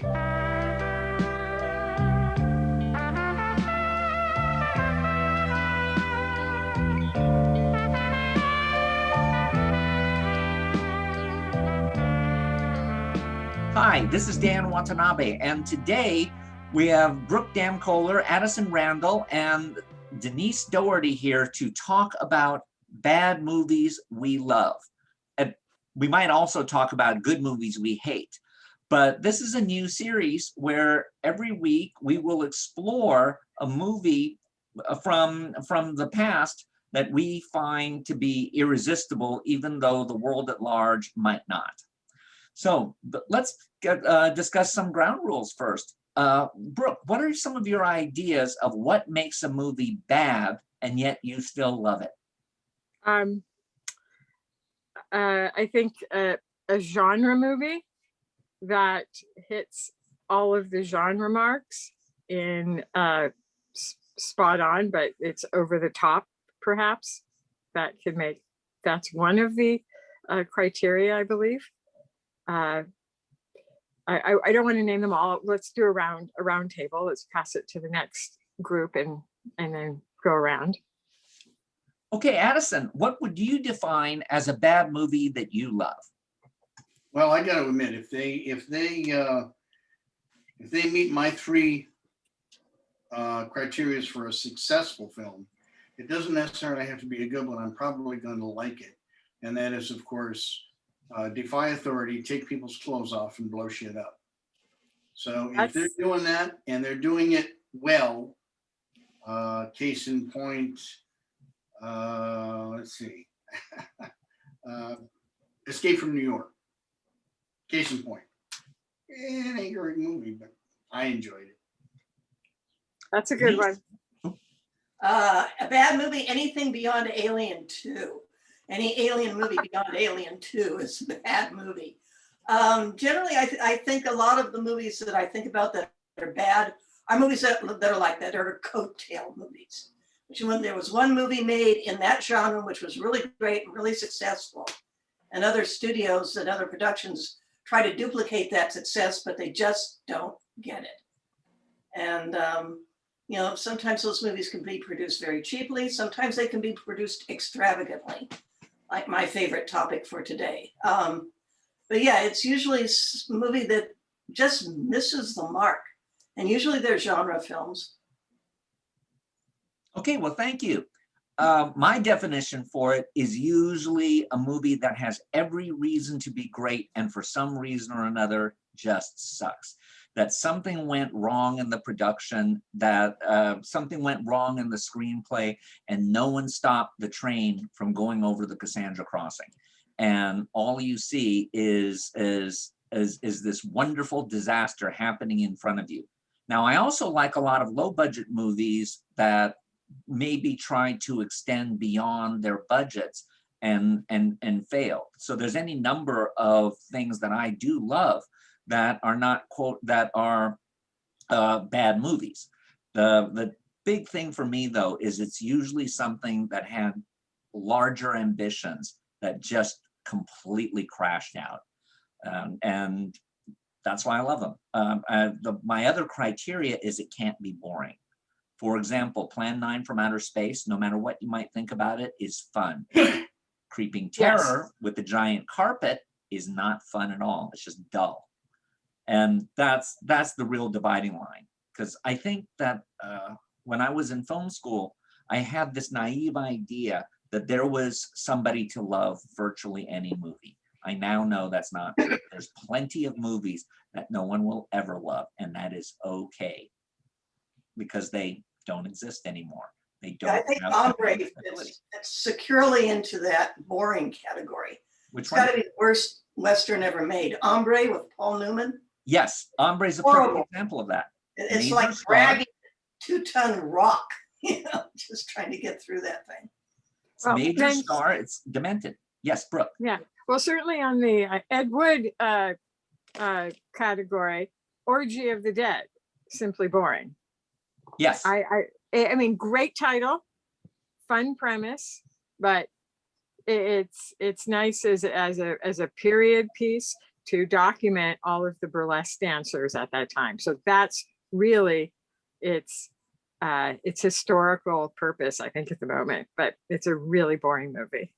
Hi, this is Dan Watanabe, and today we have Brooke Dammkoehler, Addison Randall, and Denise Dougherty here to talk about bad movies we love. And we might also talk about good movies we hate. But this is a new series where every week we will explore a movie from the past that we find to be irresistible, even though the world at large might not. So let's discuss some ground rules first. Brooke, what are some of your ideas of what makes a movie bad and yet you still love it? I think a genre movie that hits all of the genre marks in spot on, but it's over the top, perhaps. That's one of the criteria, I believe. I don't want to name them all. Let's do a round table. Let's pass it to the next group and then go around. Okay, Addison, what would you define as a bad movie that you love? Well, I got to admit, if they meet my three criteria for a successful film, it doesn't necessarily have to be a good one. I'm probably going to like it, and that is, of course, defy authority, take people's clothes off, and blow shit up. So if they're doing that and they're doing it well, case in point, let's see, Escape from New York. Case in point. It ain't a great movie, but I enjoyed it. That's a good one. A bad movie, anything beyond Alien 2. Any alien movie beyond Alien 2 is a bad movie. Generally, I think a lot of the movies that I think about that are bad are movies that are like that, are coattail movies. Which when there was one movie made in that genre, which was really great and really successful, and other studios and other productions try to duplicate that success, but they just don't get it. And, you know, sometimes those movies can be produced very cheaply. Sometimes they can be produced extravagantly, like my favorite topic for today. But yeah, it's usually a movie that just misses the mark. And usually they're genre films. Okay, well, thank you. My definition for it is usually a movie that has every reason to be great and for some reason or another just sucks. That something went wrong in the production, that something went wrong in the screenplay, and no one stopped the train from going over the Cassandra Crossing. And all you see is this wonderful disaster happening in front of you. Now, I also like a lot of low-budget movies that maybe try to extend beyond their budgets and fail. So there's any number of things that I do love that are not bad movies. The big thing for me, though, is it's usually something that had larger ambitions that just completely crashed out. And that's why I love them. My other criteria is it can't be boring. For example, Plan 9 from Outer Space, no matter what you might think about it, is fun. Creeping Terror with the giant carpet is not fun at all. It's just dull. And that's the real dividing line. Because I think that when I was in film school, I had this naive idea that there was somebody to love virtually any movie. I now know that's not true. There's plenty of movies that no one will ever love, and that is okay, because they don't exist anymore. They don't. I think Ombre fits securely into that boring category. Which one? It's got to be the worst Western ever made. Ombre with Paul Newman. Yes, Ombre is a perfect example of that. It's like dragging a 2-ton rock, you know, just trying to get through that thing. It's major scar. It's demented. Yes, Brooke. Yeah. Well, certainly on the Ed Wood category, Orgy of the Dead, simply boring. Yes. I mean, great title, fun premise, but it's nice as a period piece. to document all of the burlesque dancers at that time. So that's really its historical purpose, I think, at the moment. But it's a really boring movie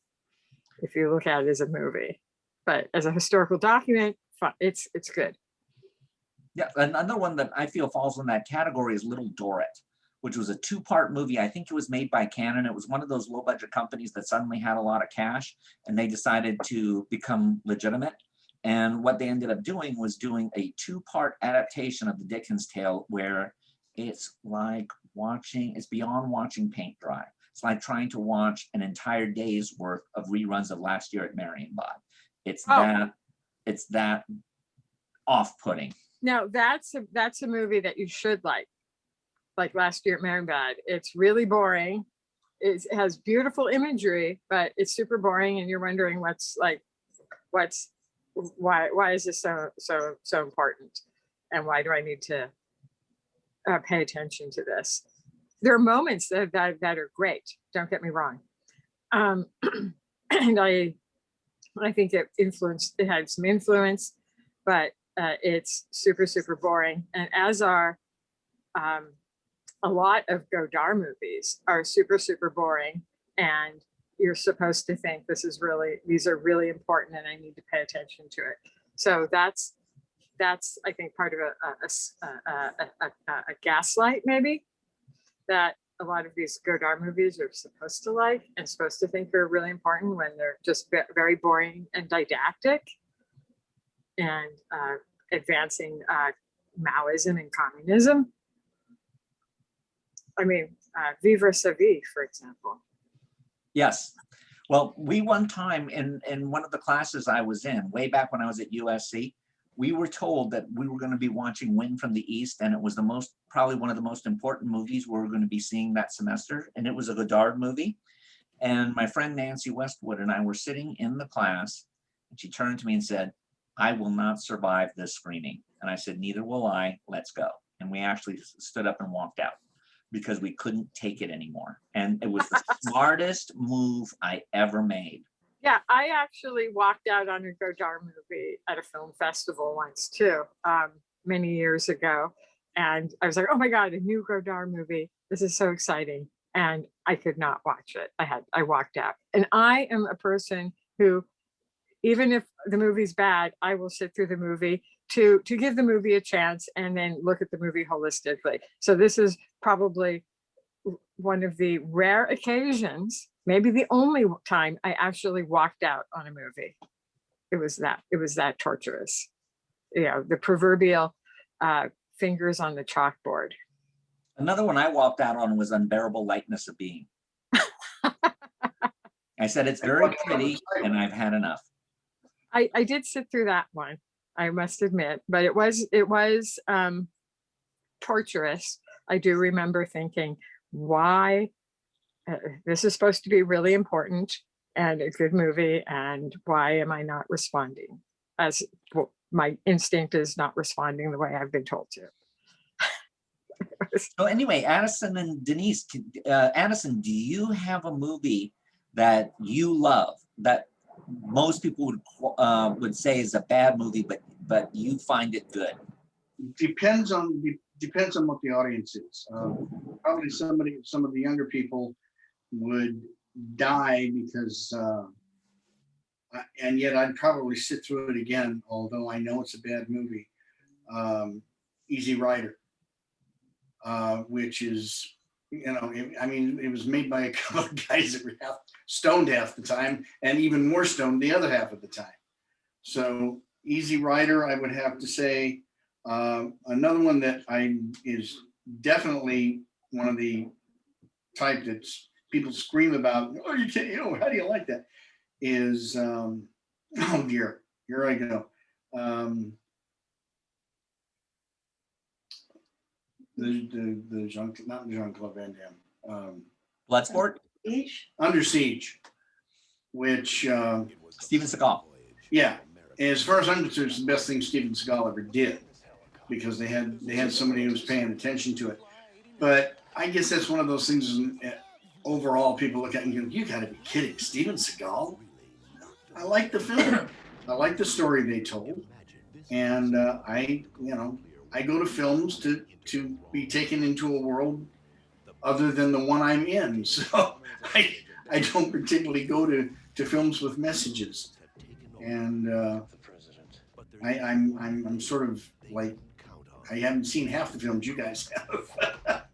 if you look at it as a movie. But as a historical document, it's good. Yeah, another one that I feel falls in that category is Little Dorrit, which was a 2-part movie. I think it was made by Canon. It was one of those low-budget companies that suddenly had a lot of cash, and they decided to become legitimate. And what they ended up doing was doing a 2-part adaptation of the Dickens tale, where it's like it's beyond watching paint dry. It's like trying to watch an entire day's worth of reruns of Last Year at Marienbad. It's that off-putting. Now that's a movie that you should like Last Year at Marienbad. It's really boring. It has beautiful imagery, but it's super boring, and you're wondering why is this so important, and why do I need to pay attention to this? There are moments that are great. Don't get me wrong, and I think it had some influence, but it's super boring. And as are a lot of Godard movies are super boring, and you're supposed to think these are really important and I need to pay attention to it. So that's I think part of a gaslight, maybe, that a lot of these Godard movies are supposed to like and supposed to think are really important, when they're just very boring and didactic and advancing Maoism and communism. I mean, Vivre sa vie, for example. Yes. Well, we one time in one of the classes I was in, way back when I was at USC, we were told that we were going to be watching Wind from the East, and it was probably one of the most important movies we were going to be seeing that semester. And it was a Godard movie. And my friend Nancy Westwood and I were sitting in the class, and she turned to me and said, "I will not survive this screening." And I said, "Neither will I. Let's go." And we actually stood up and walked out because we couldn't take it anymore. And it was the smartest move I ever made. Yeah, I actually walked out on a Godard movie at a film festival once too, many years ago. And I was like, oh my God, a new Godard movie. This is so exciting. And I could not watch it. I walked out. And I am a person who, even if the movie's bad, I will sit through the movie to give the movie a chance and then look at the movie holistically. So this is probably one of the rare occasions, maybe the only time, I actually walked out on a movie. It was that torturous. You know, the proverbial fingers on the chalkboard. Another one I walked out on was Unbearable Lightness of Being. I said, it's very pretty and I've had enough. I did sit through that one, I must admit, but it was torturous. I do remember thinking, why, this is supposed to be really important and a good movie, and why am I not responding? As my instinct is not responding the way I've been told to. So anyway, Addison and Denise, Addison, do you have a movie that you love that most people would say is a bad movie, but you find it good? Depends on what the audience is. Probably some of the younger people would die because, and yet I'd probably sit through it again, although I know it's a bad movie. Easy Rider, which is, it was made by a couple of guys that were stoned half the time and even more stoned the other half of the time. So Easy Rider, I would have to say. Another one that is definitely one of the type that people scream about. Oh, you can't, how do you like that? Is, oh dear, here I go. The Jean-Claude Van Damme. Bloodsport? Under Siege, which Steven Seagal. Yeah, as far as I'm concerned, it's the best thing Steven Seagal ever did, because they had somebody who was paying attention to it. But I guess that's one of those things. Overall, people look at it and go, "You got to be kidding, Steven Seagal." I like the film. I like the story they told. And I go to films to be taken into a world other than the one I'm in. So I don't particularly go to films with messages. And I'm sort of like, I haven't seen half the films you guys have.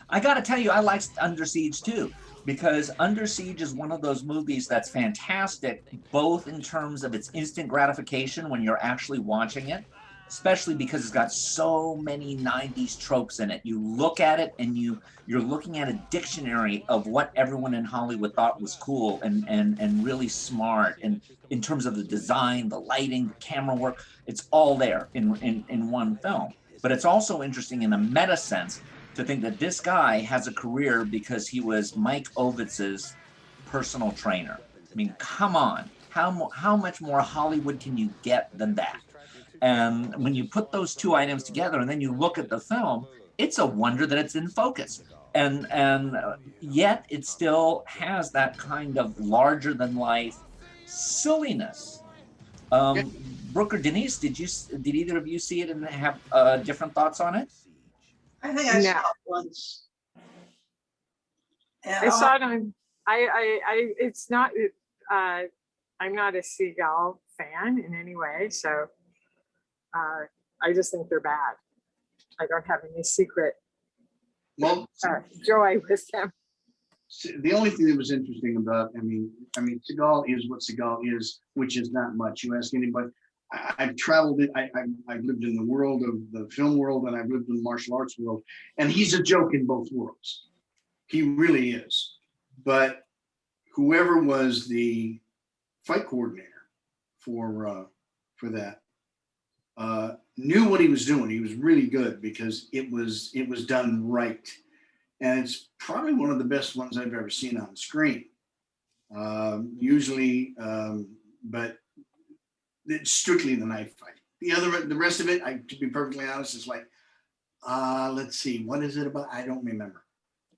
I got to tell you, I like Under Siege too, because Under Siege is one of those movies that's fantastic, both in terms of its instant gratification when you're actually watching it, especially because it's got so many 90s tropes in it. You look at it and you're looking at a dictionary of what everyone in Hollywood thought was cool and really smart. And in terms of the design, the lighting, the camera work, it's all there in one film. But it's also interesting in a meta sense to think that this guy has a career because he was Mike Ovitz's personal trainer. I mean, come on, how much more Hollywood can you get than that? And when you put those two items together and then you look at the film, it's a wonder that it's in focus. And yet it still has that kind of larger than life silliness. Brooke or Denise, did either of you see it and have different thoughts on it? I think I No. saw it once. And I saw it on, it's not, I'm not a Seagal fan in any way, so I just think they're bad. I don't have any secret Well, joy with them. the only thing that was interesting about, I mean, Seagal is what Seagal is, which is not much. You ask anybody. I've traveled. I've lived in the world of the film world, and I've lived in the martial arts world, and he's a joke in both worlds. He really is. But whoever was the fight coordinator for that knew what he was doing. He was really good because it was done right. And it's probably one of the best ones I've ever seen on screen. Usually, but it's strictly the knife fight. The rest of it, to be perfectly honest, is like, let's see, what is it about? I don't remember.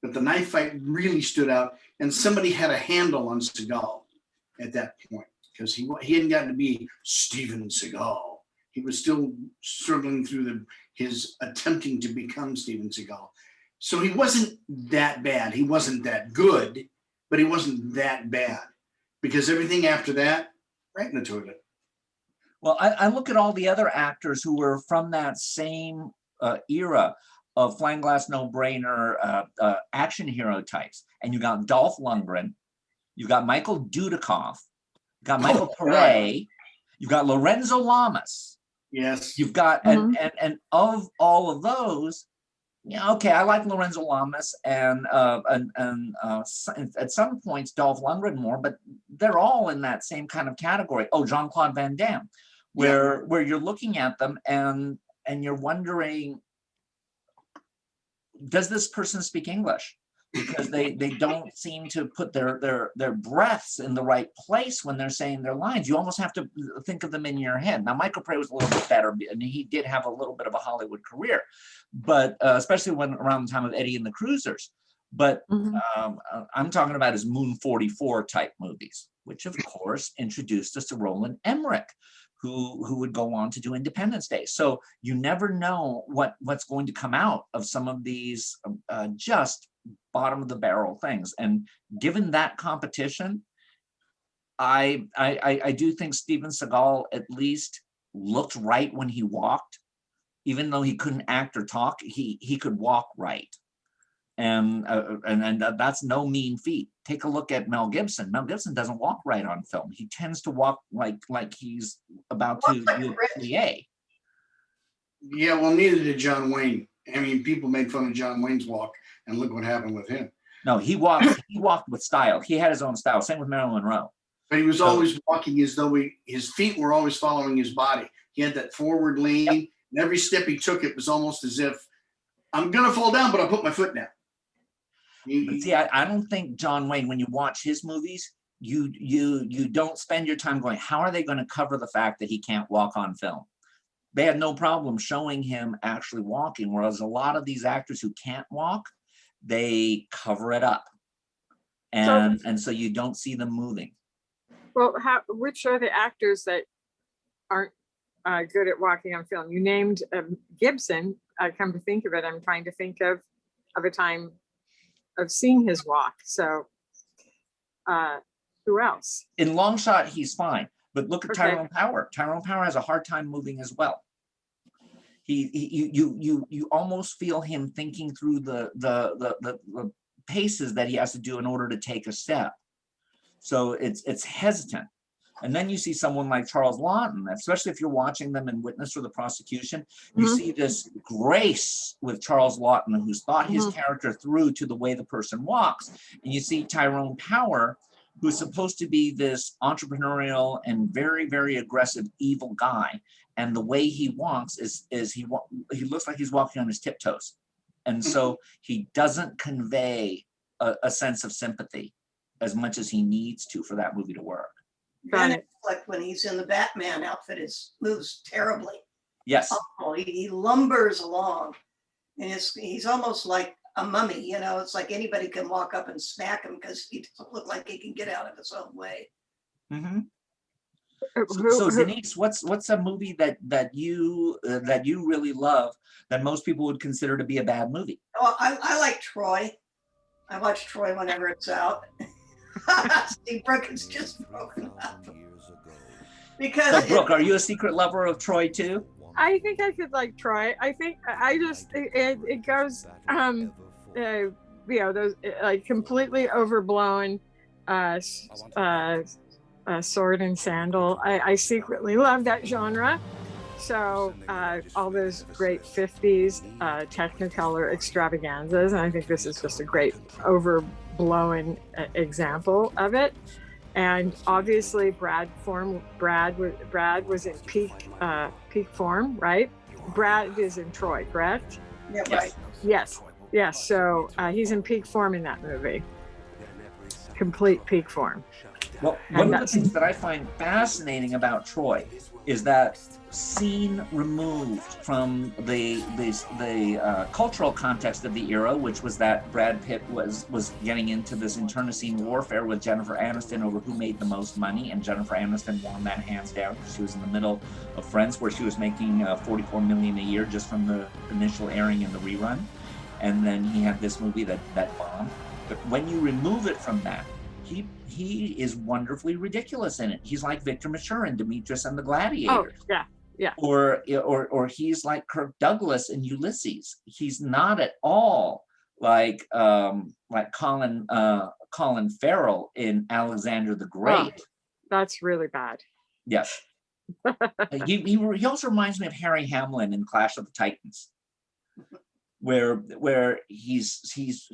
But the knife fight really stood out, and somebody had a handle on Seagal at that point because he hadn't gotten to be Steven Seagal. He was still struggling through his attempting to become Steven Seagal. So he wasn't that bad. He wasn't that good, but he wasn't that bad because everything after that, right in the toilet. Well, I look at all the other actors who were from that same era of Flying Glass No Brainer action hero types. And you got Dolph Lundgren, you got Michael Dudikoff, you got Michael Pare, you've got Lorenzo Lamas. Yes. You've got, and of all of those, yeah, okay, I like Lorenzo Lamas and at some points Dolph Lundgren more, but they're all in that same kind of category. Oh, Jean-Claude Van Damme, where you're looking at them and you're wondering, does this person speak English? Because they don't seem to put their breaths in the right place when they're saying their lines. You almost have to think of them in your head. Now, Michael Pare was a little bit better, and he did have a little bit of a Hollywood career, but especially when around the time of Eddie and the Cruisers. But I'm talking about his Moon 44 type movies, which of course introduced us to Roland Emmerich, who would go on to do Independence Day. So you never know what's going to come out of some of these just bottom of the barrel things. And given that competition, I do think Steven Seagal at least looked right when he walked, even though he couldn't act or talk, he could walk right. And that's no mean feat. Take a look at Mel Gibson. Mel Gibson doesn't walk right on film. He tends to walk like he's about to do a PA. Yeah, well, neither did John Wayne. I mean, people made fun of John Wayne's walk, and look what happened with him. No, he walked with style. He had his own style. Same with Marilyn Monroe. But he was always walking as though his feet were always following his body. He had that forward lean, and every step he took, it was almost as if, I'm gonna fall down, but I'll put my foot down. But see, I don't think John Wayne, when you watch his movies, you don't spend your time going, how are they going to cover the fact that he can't walk on film? They had no problem showing him actually walking, whereas a lot of these actors who can't walk, they cover it up. And so you don't see them moving. Well, which are the actors that aren't good at walking on film. You named Gibson. Come to think of it, I'm trying to think of a time of seeing his walk. So who else? In long shot, he's fine. But look at Okay. Tyrone Power. Tyrone Power has a hard time moving as well. You almost feel him thinking through the paces that he has to do in order to take a step. So it's hesitant. And then you see someone like Charles Laughton, especially if you're watching them in Witness for the Prosecution, you Mhm. see this grace with Charles Laughton, who's thought his Mhm. character through to the way the person walks. And you see Tyrone Power, who's supposed to be this entrepreneurial and very, very aggressive evil guy. And the way he walks is he looks like he's walking on his tiptoes. And so he doesn't convey a sense of sympathy as much as he needs to for that movie to work. Got Ben it. Affleck, when he's in the Batman outfit, moves terribly. Yes. Oh, he lumbers along, and he's almost like a mummy. You know, it's like anybody can walk up and smack him because he doesn't look like he can get out of his own way. Mm-hmm. So Denise, what's a movie that you really love that most people would consider to be a bad movie? Oh, I like Troy. I watch Troy whenever it's out. Steve Brooke is just broken up. Because So Brooke, are you a secret lover of Troy too? I think I could like Troy. I think I just it goes you know, those like completely overblown sword and sandal. I secretly love that genre. So all those great 50s Technicolor extravaganzas, and I think this is just a great overblown example of it. And obviously Brad was in peak form, right? Brad is in Troy, correct? yeah, Yes. right. Yes. So he's in peak form in that movie. Complete peak form. Well, one of the things that I find fascinating about Troy is that scene removed from the cultural context of the era, which was that Brad Pitt was getting into this internecine warfare with Jennifer Aniston over who made the most money, and Jennifer Aniston won that hands down because she was in the middle of Friends, where she was making $44 million a year just from the initial airing and the rerun, and then he had this movie that bombed. But when you remove it from that, he is wonderfully ridiculous in it. He's like Victor Mature in Demetrius and the Gladiators. Oh, yeah. Or he's like Kirk Douglas in Ulysses. He's not at all like Colin Farrell in Alexander the Great. Oh, that's really bad. Yes. He also reminds me of Harry Hamlin in Clash of the Titans, where he's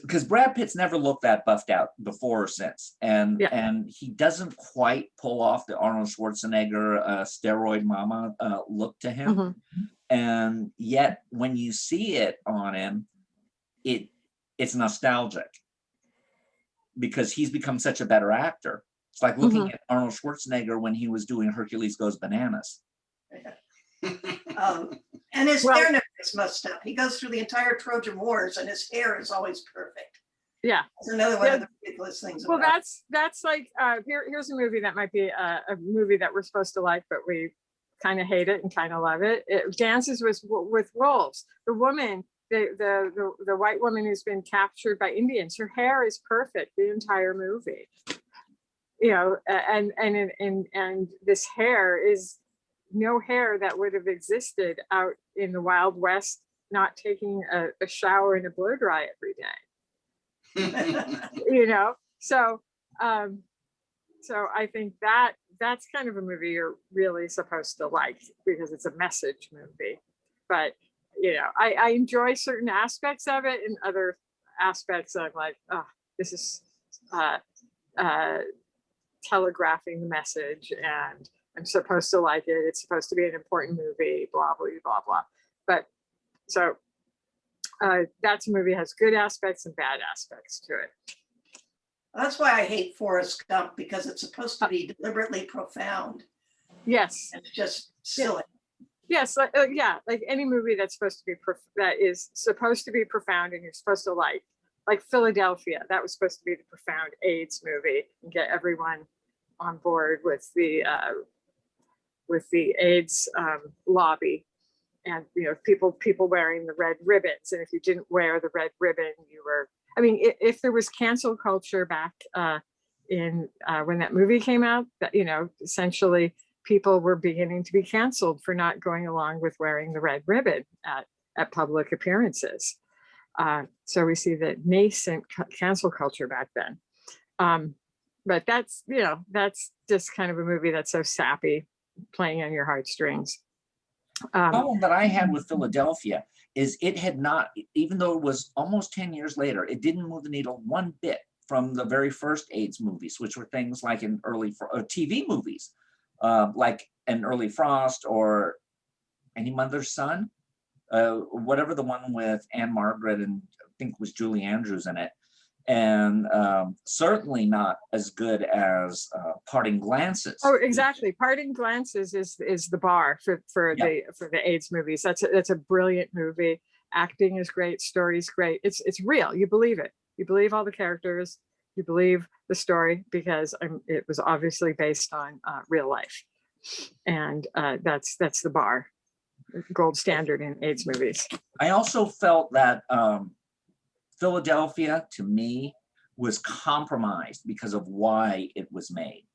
because Brad Pitt's never looked that buffed out before or since, and he doesn't quite pull off the Arnold Schwarzenegger steroid mama look to him, Mm-hmm. and yet when you see it on him, it's nostalgic because he's become such a better actor. It's like looking at Arnold Schwarzenegger when he was doing Hercules Goes Bananas. And his hair never gets mussed up. He goes through the entire Trojan Wars, and his hair is always perfect. Yeah, That's another one of the ridiculous things. well, about that's like here's a movie that might be a movie that we're supposed to like, but we kind of hate it and kind of love it. It Dances with Wolves. The woman, the white woman who's been captured by Indians, her hair is perfect the entire movie. You know, and this hair is no hair that would have existed out in the Wild West, not taking a shower and a blow dry every day. You know, so I think that's kind of a movie you're really supposed to like because it's a message movie. But you know, I enjoy certain aspects of it, and other aspects I'm like, oh, this is telegraphing the message, and I'm supposed to like it. It's supposed to be an important movie, blah, blah, blah, blah. But so that's a movie that has good aspects and bad aspects to it. That's why I hate Forrest Gump, because it's supposed to be deliberately profound. Yes. It's just silly. Yes. Yeah. Like any movie that's supposed to be, that is supposed to be profound and you're supposed to like Philadelphia, that was supposed to be the profound AIDS movie and get everyone on board with the with the AIDS lobby, and people wearing the red ribbons, and if you didn't wear the red ribbon, you were. I mean, if there was cancel culture back in when that movie came out, that essentially people were beginning to be canceled for not going along with wearing the red ribbon at public appearances. So we see the nascent cancel culture back then. But that's just kind of a movie that's so sappy, playing on your heartstrings. Problem that I had with Philadelphia is it had not, even though it was almost 10 years later, it didn't move the needle one bit from the very first AIDS movies, which were things like in early TV movies, like An Early Frost or Any Mother's Son, whatever, the one with Anne Margaret and I think it was Julie Andrews in it. And certainly not as good as Parting Glances. Oh, exactly. Parting Glances is the bar for the AIDS movies. That's a brilliant movie. Acting is great. Story's great. It's real. You believe it. You believe all the characters. You believe the story because it was obviously based on real life, and that's the bar, gold standard in AIDS movies. I also felt that Philadelphia, to me, was compromised because of why it was made.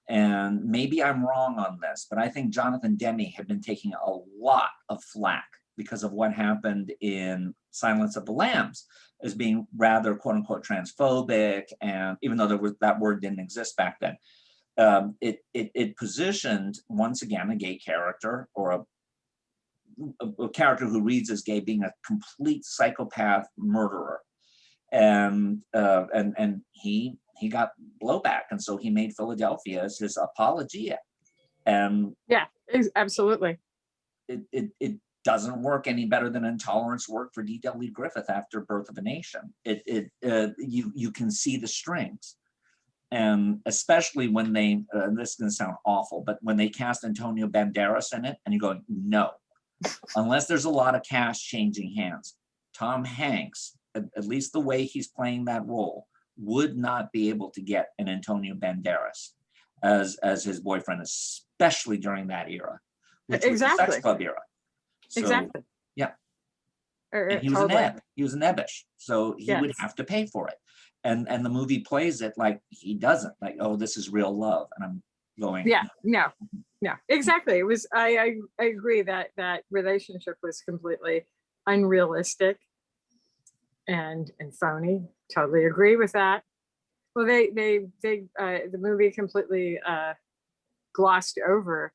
And maybe I'm wrong on this, but I think Jonathan Demme had been taking a lot of flack because of what happened in Silence of the Lambs as being rather, quote unquote, transphobic. And even though that word didn't exist back then, it positioned, once again, a gay character or a character who reads as gay being a complete psychopath murderer. And he got blowback, and so he made Philadelphia as his apologia. And yeah, absolutely. It doesn't work any better than Intolerance worked for D.W. Griffith after Birth of a Nation. You can see the strings, and especially when they this is going to sound awful, but when they cast Antonio Banderas in it, and you're going, no, unless there's a lot of cast changing hands, Tom Hanks, at least the way he's playing that role, would not be able to get an Antonio Banderas as his boyfriend, especially during that era, which was the Sex Club era. So, exactly. Yeah. And he was an Eb. He was an Ebbish, so he would have to pay for it. And the movie plays it like he doesn't. Like, oh, this is real love, and I'm going. Yeah. No. Exactly. It was. I agree that relationship was completely unrealistic and phony. Totally agree with that. Well, the movie completely glossed over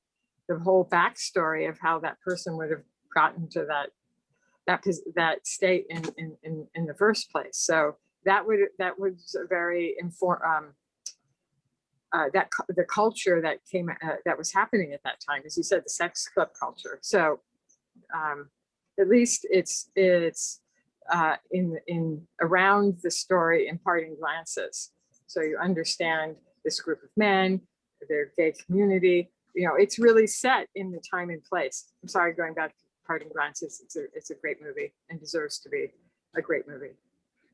the whole backstory of how that person would have gotten to that state in the first place. So that was a very the culture that came that was happening at that time, as you said, the sex club culture. So at least it's in around the story in Parting Glances. So you understand this group of men, their gay community. It's really set in the time and place. I'm sorry, going back to Parting Glances, it's a great movie and deserves to be a great movie.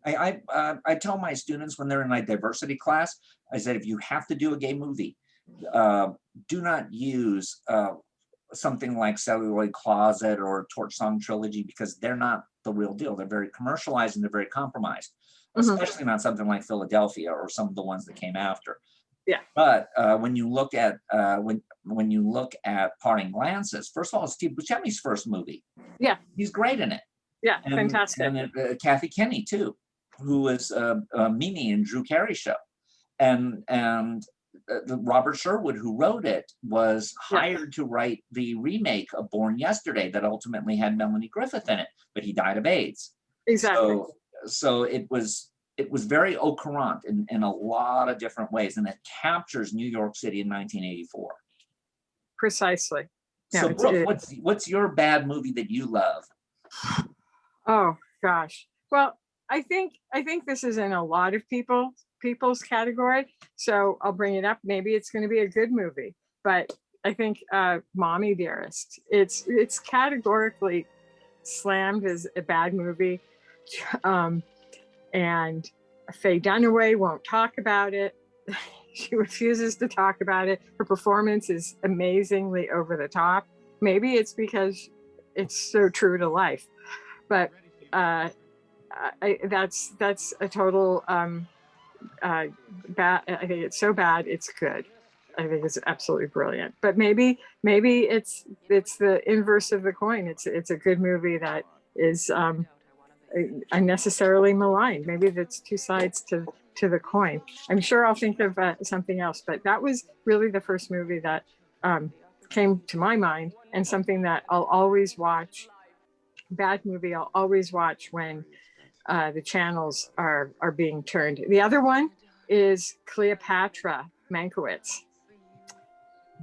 I tell my students when they're in my diversity class, I said, if you have to do a gay movie, do not use something like Celluloid Closet or Torch Song Trilogy, because they're not the real deal. They're very commercialized and they're very compromised, especially not something like Philadelphia or some of the ones that came after. Yeah. But when you look at when you look at Parting Glances, first of all, it's Steve Buscemi's first movie. Yeah. He's great in it. Yeah, fantastic. And Kathy Kenny too, who was Mimi in Drew Carey Show, and Robert Sherwood, who wrote it, was hired to write the remake of Born Yesterday that ultimately had Melanie Griffith in it, but he died of AIDS. Exactly. So it was very au courant in a lot of different ways, and it captures New York City in 1984. Precisely. So Brooke, what's your bad movie that you love? Oh gosh. Well, I think this is in a lot of people's category. So I'll bring it up. Maybe it's going to be a good movie, but I think Mommie Dearest. It's categorically slammed as a bad movie, and Faye Dunaway won't talk about it. She refuses to talk about it. Her performance is amazingly over the top. Maybe it's because it's so true to life, but that's a total bad. I think it's so bad it's good. I think it's absolutely brilliant. But maybe it's the inverse of the coin. It's a good movie that is unnecessarily maligned. Maybe that's two sides to the coin. I'm sure I'll think of something else, but that was really the first movie that came to my mind, and something that I'll always watch. Bad movie I'll always watch when the channels are being turned. The other one is Cleopatra, Mankiewicz.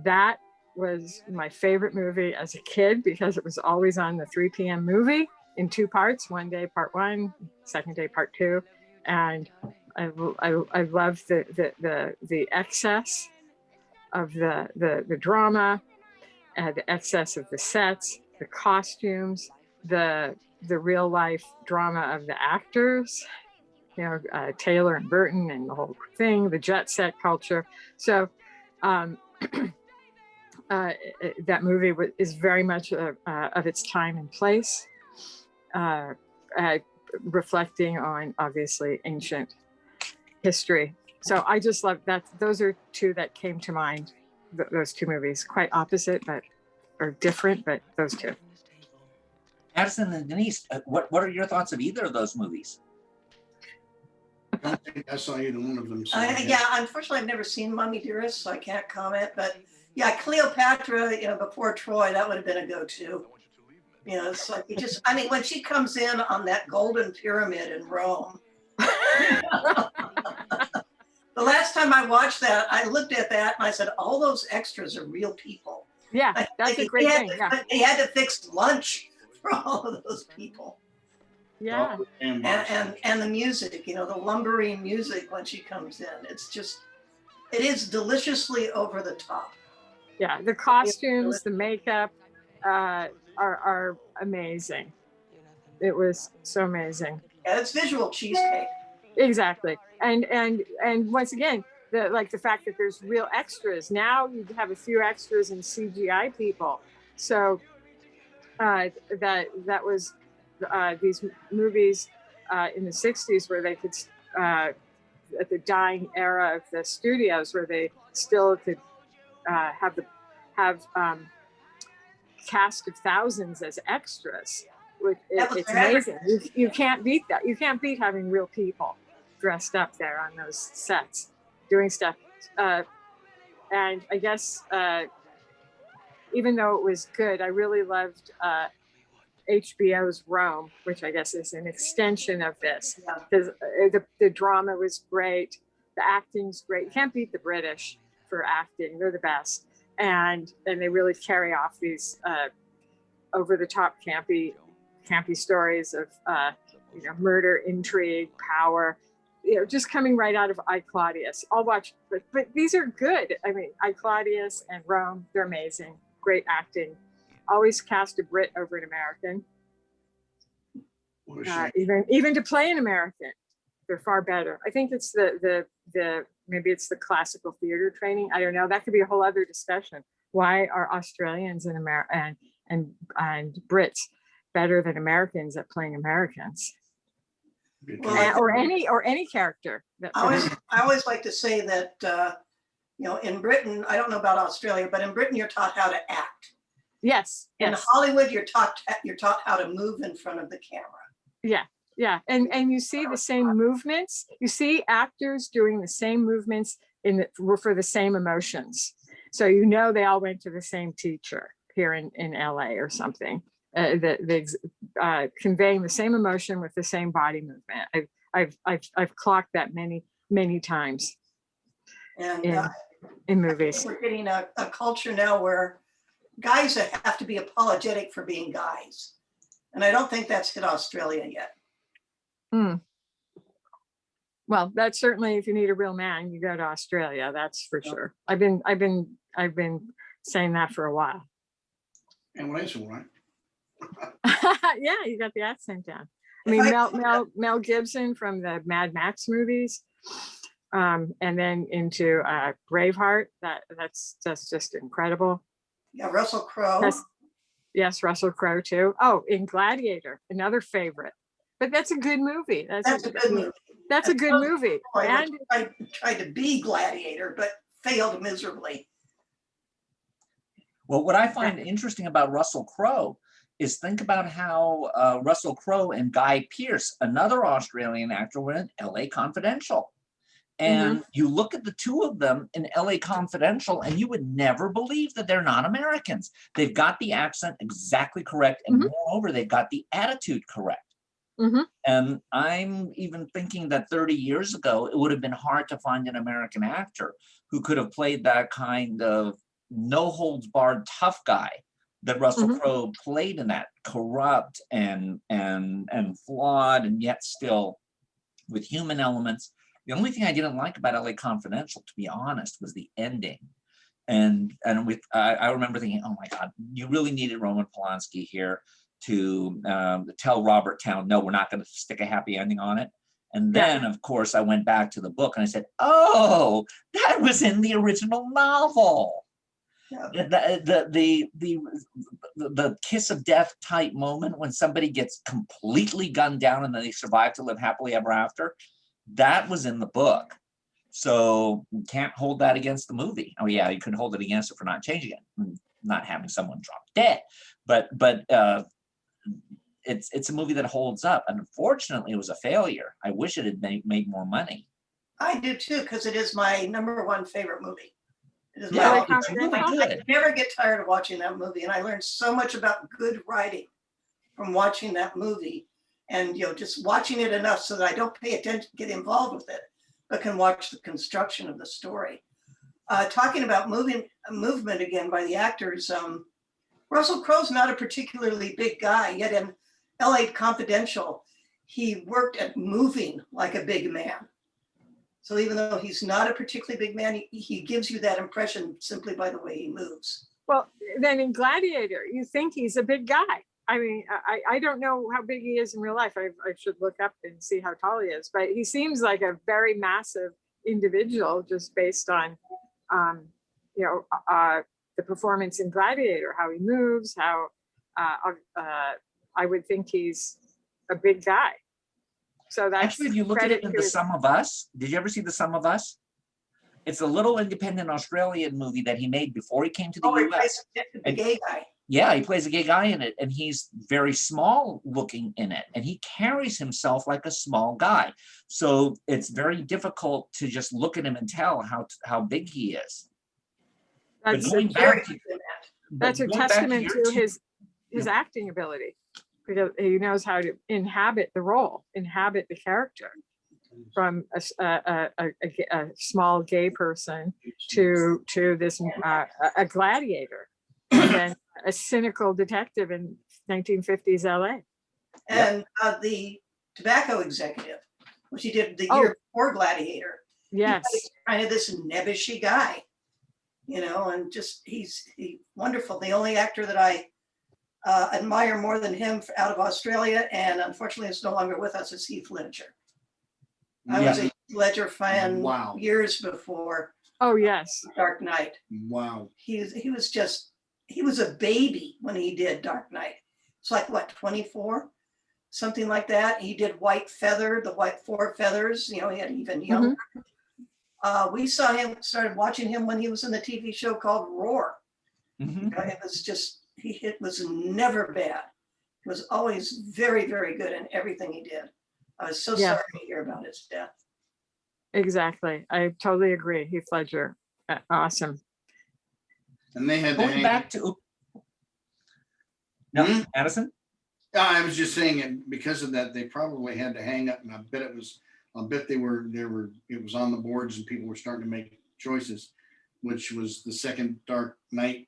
That was my favorite movie as a kid because it was always on the 3 p.m. movie in 2 parts. One day part 1, second day part 2, and I love the excess of the drama, the excess of the sets, the costumes, the real life drama of the actors, you know, Taylor and Burton and the whole thing, the jet set culture. So that movie is very much of its time and place, reflecting on obviously ancient history. So I just love that. Those are 2 that came to mind. Those 2 movies, quite opposite, but or different, but those 2. Addison and Denise, what are your thoughts of either of those movies? I don't think I saw either one of them. So Yeah, unfortunately, I've never seen Mommie Dearest, so I can't comment. But yeah, Cleopatra, you know, before Troy, that would have been a go-to. You know, it's like I mean, when she comes in on that golden pyramid in Rome. The last time I watched that, I looked at that and I said, all those extras are real people. Yeah, that's a great thing. Yeah. They had to fix lunch for all of those people. Yeah. And the music, you know, the lumbering music when she comes in, it is deliciously over the top. Yeah, the costumes, the makeup are amazing. It was so amazing. Yeah, it's visual cheesecake. Exactly. And once again, the fact that there's real extras. Now you have a few extras and CGI people. So that was these movies in the 60s where they could at the dying era of the studios where they still could have cast of thousands as extras. It's amazing. You can't beat that. You can't beat having real people dressed up there on those sets doing stuff. And I guess even though it was good, I really loved HBO's Rome, which I guess is an extension of this. Because the drama was great, the acting's great. You can't beat the British for acting; they're the best, and they really carry off these over the top campy stories of murder, intrigue, power. You know, just coming right out of I, Claudius. I'll watch, but these are good. I mean, I, Claudius and Rome, they're amazing. Great acting. Always cast a Brit over an American. Even to play an American, they're far better. I think it's the maybe it's the classical theater training. I don't know. That could be a whole other discussion. Why are Australians and Brits better than Americans at playing Americans? Or any character. I always like to say that in Britain, I don't know about Australia, but in Britain you're taught how to act. Yes. In Hollywood, you're taught how to move in front of the camera. Yeah, and you see the same movements. You see actors doing the same movements for the same emotions. So they all went to the same teacher here in LA or something. Conveying the same emotion with the same body movement. I've clocked that many times. And in movies, we're getting a culture now where guys have to be apologetic for being guys, and I don't think that's hit Australia yet. Well, that's certainly, if you need a real man, you go to Australia. That's for sure. I've been saying that for a while. And what is it, right? Yeah, you got the accent down. I mean, Mel Gibson from the Mad Max movies. And then into Braveheart. That's just incredible. Yeah, Russell Crowe. Yes, Russell Crowe too. Oh, in Gladiator, another favorite. But that's a good movie. That's a good movie. That's a good movie. And I tried to be Gladiator, but failed miserably. Well, what I find interesting about Russell Crowe is think about how Russell Crowe and Guy Pearce, another Australian actor, were in LA Confidential. And you look at the two of them in LA Confidential, and you would never believe that they're not Americans. They've got the accent exactly correct. And moreover, they've got the attitude correct. And I'm even thinking that 30 years ago, it would have been hard to find an American actor who could have played that kind of no holds barred tough guy that Russell Crowe played in that, corrupt and flawed, and yet still with human elements. The only thing I didn't like about LA Confidential, to be honest, was the ending. And with I remember thinking, oh my God, you really needed Roman Polanski here to tell Robert Towne, no, we're not going to stick a happy ending on it. And then, of course, I went back to the book and I said, oh, that was in the original novel. The kiss of death type moment when somebody gets completely gunned down and then they survive to live happily ever after, that was in the book. So you can't hold that against the movie. Oh yeah, you could hold it against it for not changing it, not having someone drop dead. But it's a movie that holds up. And unfortunately, it was a failure. I wish it had made more money. I do too, because it is my #1 favorite movie. It is Yeah, my it's really good. I never get tired of watching that movie, and I learned so much about good writing from watching that movie. And just watching it enough so that I don't pay attention, get involved with it, but can watch the construction of the story. Talking about movement again by the actors, Russell Crowe's not a particularly big guy, yet in LA Confidential, he worked at moving like a big man. So even though he's not a particularly big man, he gives you that impression simply by the way he moves. Well, then in Gladiator, you think he's a big guy. I mean, I don't know how big he is in real life. I should look up and see how tall he is, but he seems like a very massive individual just based on, the performance in Gladiator, how he moves, how I would think he's a big guy. So that's actually, if you look at it in The Sum of Us, did you ever see The Sum of Us? It's a little independent Australian movie that he made before he came to the US. The gay guy. Yeah, he plays a gay guy in it, and he's very small looking in it, and he carries himself like a small guy. So it's very difficult to just look at him and tell how big he is. That's a testament to his acting ability, because he knows how to inhabit the role, inhabit the character, from a small gay person to this a gladiator, and then a cynical detective in 1950s LA. And the tobacco executive, which he did the year before Gladiator. Yes. He's kind of this nebbishy guy, and just he's wonderful. The only actor that I admire more than him out of Australia, and unfortunately is no longer with us, is Heath Ledger. I was a Heath Ledger fan years before. Oh yes. Dark Knight. Wow. He was a baby when he did Dark Knight. It's like what, 24, something like that. He did White Feather, the White Four Feathers. He had even younger. We started watching him when he was in the TV show called Roar. It was never bad. He was always very, very good in everything he did. I was so sorry to hear about his death. Exactly. I totally agree. Heath Ledger. Awesome. And they had going back to Addison. I was just saying, and because of that, they probably had to hang up, and I bet it was on the boards, and people were starting to make choices, which was the second Dark Knight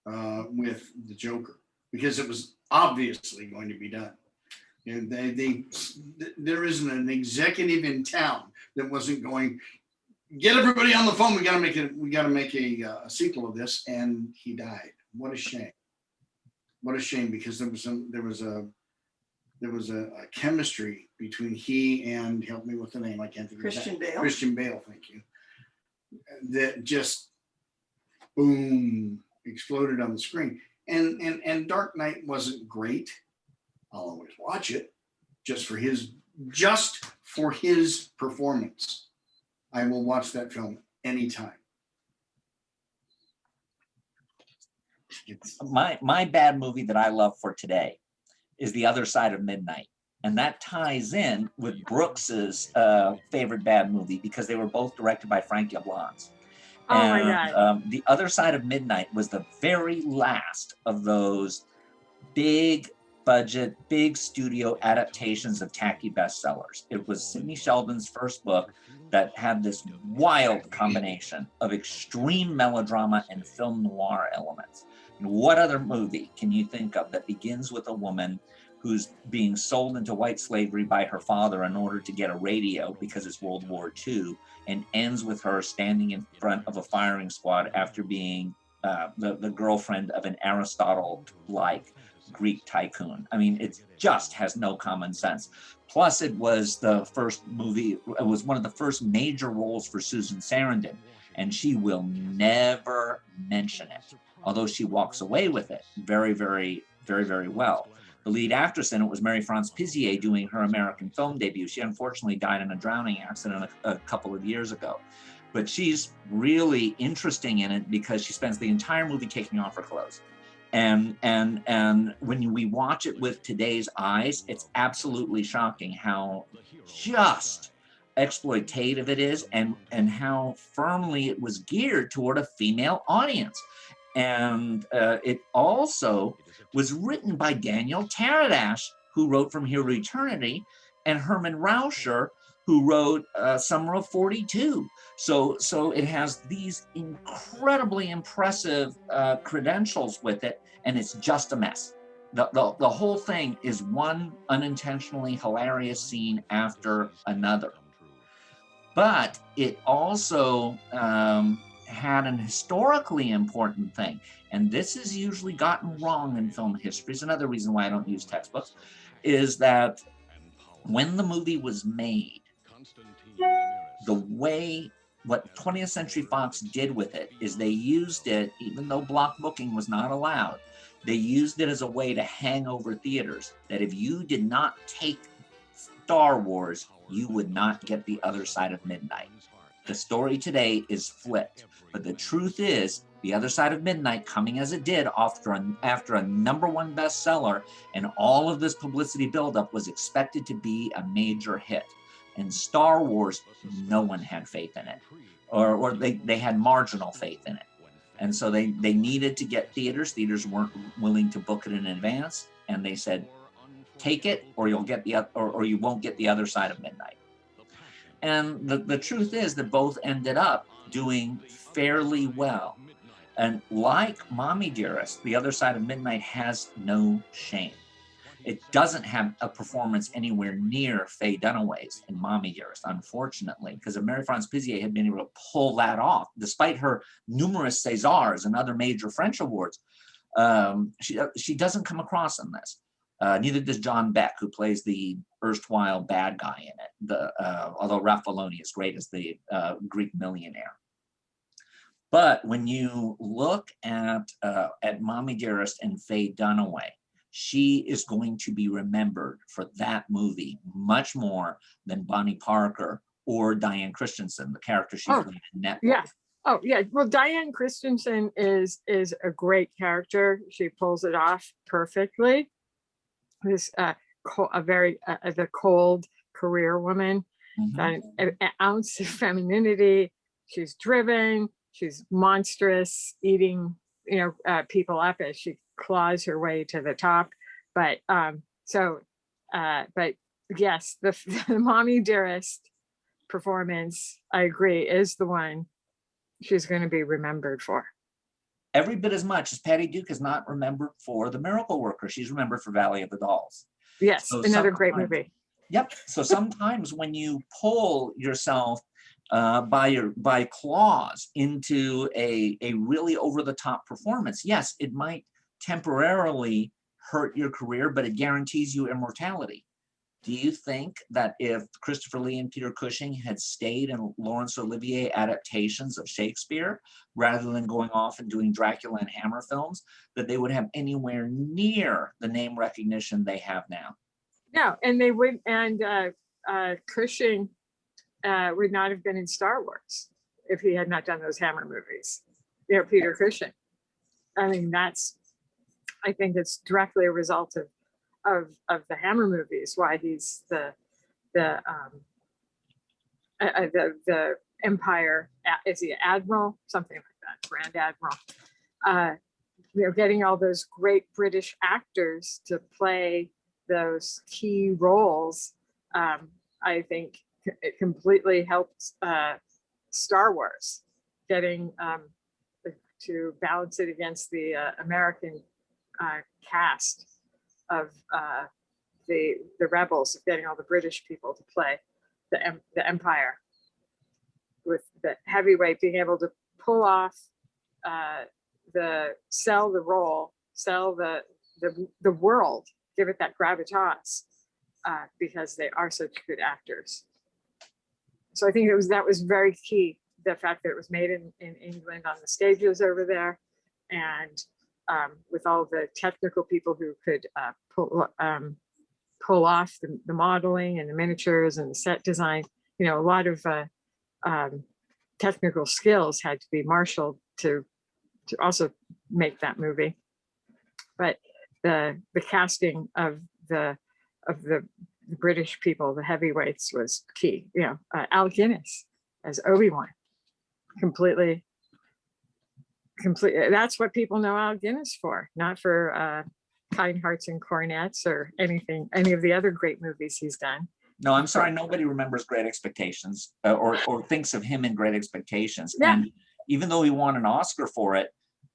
with the Joker, because it was obviously going to be done. And there isn't an executive in town that wasn't going, get everybody on the phone. We got to make a sequel of this, and he died. What a shame! What a shame, because there was there was a chemistry between he and, help me with the name, I can't think of Christian that. Bale. Christian Bale, thank you. That just boom, exploded on the screen. And Dark Knight wasn't great. I'll always watch it just for his performance. I will watch that film anytime. My bad movie that I love for today is The Other Side of Midnight. And that ties in with Brooks's favorite bad movie because they were both directed by Frank Yablans. Oh my God. The Other Side of Midnight was the very last of those big budget, big studio adaptations of tacky bestsellers. It was Sidney Sheldon's first book that had this wild combination of extreme melodrama and film noir elements. And what other movie can you think of that begins with a woman who's being sold into white slavery by her father in order to get a radio because it's World War II, and ends with her standing in front of a firing squad after being the girlfriend of an Aristotle-like Greek tycoon? I mean, it just has no common sense. Plus, it was the first movie, it was one of the first major roles for Susan Sarandon, and she will never mention it, although she walks away with it very, very, very, very well. The lead actress in it was Marie-France Pizier doing her American film debut. She unfortunately died in a drowning accident a couple of years ago. But she's really interesting in it because she spends the entire movie taking off her clothes. And when we watch it with today's eyes, it's absolutely shocking how just exploitative it is and how firmly it was geared toward a female audience. And it also was written by Daniel Taradash, who wrote From Here to Eternity, and Herman Rauscher, who wrote Summer of 42. So it has these incredibly impressive credentials with it, and it's just a mess. The whole thing is one unintentionally hilarious scene after another. But it also had an historically important thing, and this is usually gotten wrong in film history. It's another reason why I don't use textbooks, is that when the movie was made, the way what 20th Century Fox did with it is they used it, even though block booking was not allowed, they used it as a way to hang over theaters, that if you did not take Star Wars, you would not get The Other Side of Midnight. The story today is flipped, but the truth is, The Other Side of Midnight, coming as it did after a #1 bestseller, and all of this publicity buildup, was expected to be a major hit. And Star Wars, no one had faith in it, or they had marginal faith in it. And so they needed to get theaters. Theaters weren't willing to book it in advance, and they said, take it, or you'll get or you won't get The Other Side of Midnight. And the truth is that both ended up doing fairly well. And like Mommie Dearest, The Other Side of Midnight has no shame. It doesn't have a performance anywhere near Faye Dunaway's in Mommie Dearest, unfortunately, because if Marie-France Pizier had been able to pull that off, despite her numerous Césars and other major French awards, she doesn't come across in this. Neither does John Beck, who plays the erstwhile bad guy in it, although Ralph Filoni is great as the Greek millionaire. But when you look at Mommie Dearest and Faye Dunaway, she is going to be remembered for that movie much more than Bonnie Parker or Diane Christensen, the character she played in Network. Yeah. Oh, yeah. Well, Diane Christensen is a great character. She pulls it off perfectly. This the cold career woman, an ounce of femininity. She's driven. She's monstrous, eating people up as she claws her way to the top. But but yes, the Mommie Dearest performance, I agree, is the one she's going to be remembered for. Every bit as much as Patty Duke is not remembered for The Miracle Worker. She's remembered for Valley of the Dolls. Yes, so another great movie. Yep. So sometimes when you pull yourself by claws into a really over-the-top performance, yes, it might temporarily hurt your career, but it guarantees you immortality. Do you think that if Christopher Lee and Peter Cushing had stayed in Laurence Olivier adaptations of Shakespeare, rather than going off and doing Dracula and Hammer films, that they would have anywhere near the name recognition they have now? No, and they would, and Cushing would not have been in Star Wars if he had not done those Hammer movies. You know, Peter Cushing. I mean, I think it's directly a result of the Hammer movies, why he's the Empire, is he Admiral, something like that, Grand Admiral. You know, getting all those great British actors to play those key roles, I think it completely helped Star Wars, getting to balance it against the American cast of the rebels, getting all the British people to play the Empire, with the heavyweight being able to pull off sell the role, sell the world, give it that gravitas, because they are such good actors. So I think that was very key, the fact that it was made in England on the stages over there, and with all the technical people who could pull off the modeling and the miniatures and the set design. You know, a lot of technical skills had to be marshaled to also make that movie. But the casting of the British people, the heavyweights, was key. You know, Alec Guinness as Obi-Wan, completely. That's what people know Alec Guinness for, not for Kind Hearts and Cornets or any of the other great movies he's done. No, I'm sorry, nobody remembers Great Expectations or thinks of him in Great Expectations. Yeah. And even though he won an Oscar for it,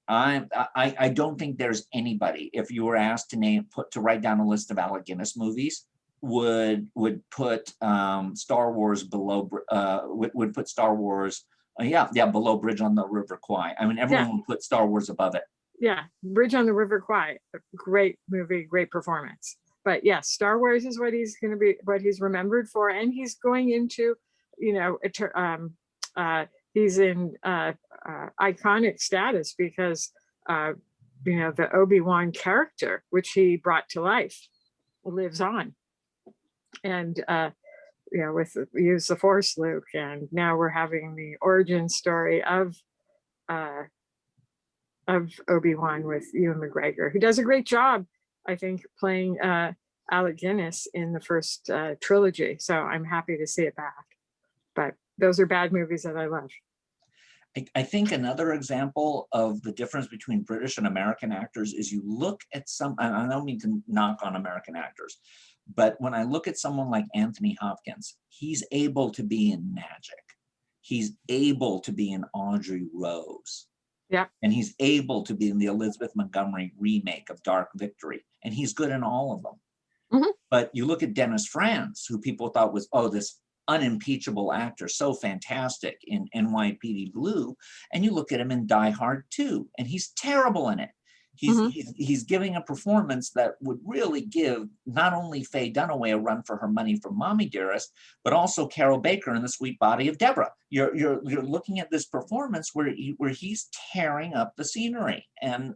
I don't think there's anybody, if you were asked to write down a list of Alec Guinness movies, would put Star Wars below, would put Star Wars, below Bridge on the River Kwai. I mean, everyone would put Star Wars above it. Yeah, Bridge on the River Kwai, a great movie, great performance. But yes, Star Wars is what he's going to be, what he's remembered for, and he's going into, you know, he's in iconic status because, you know, the Obi-Wan character, which he brought to life, lives on. And, you know, use the Force, Luke, and now we're having the origin story of Obi-Wan with Ewan McGregor, who does a great job, I think, playing Alec Guinness in the first trilogy. So I'm happy to see it back. But those are bad movies that I love. I think another example of the difference between British and American actors is you look at I don't mean to knock on American actors, but when I look at someone like Anthony Hopkins, he's able to be in Magic. He's able to be in Audrey Rose. Yeah. And he's able to be in the Elizabeth Montgomery remake of Dark Victory. And he's good in all of them. Mm-hmm. But you look at Dennis Franz, who people thought was, this unimpeachable actor, so fantastic in NYPD Blue, and you look at him in Die Hard 2, and he's terrible in it. He's giving a performance that would really give not only Faye Dunaway a run for her money for Mommie Dearest, but also Carol Baker in The Sweet Body of Deborah. You're looking at this performance where he's tearing up the scenery and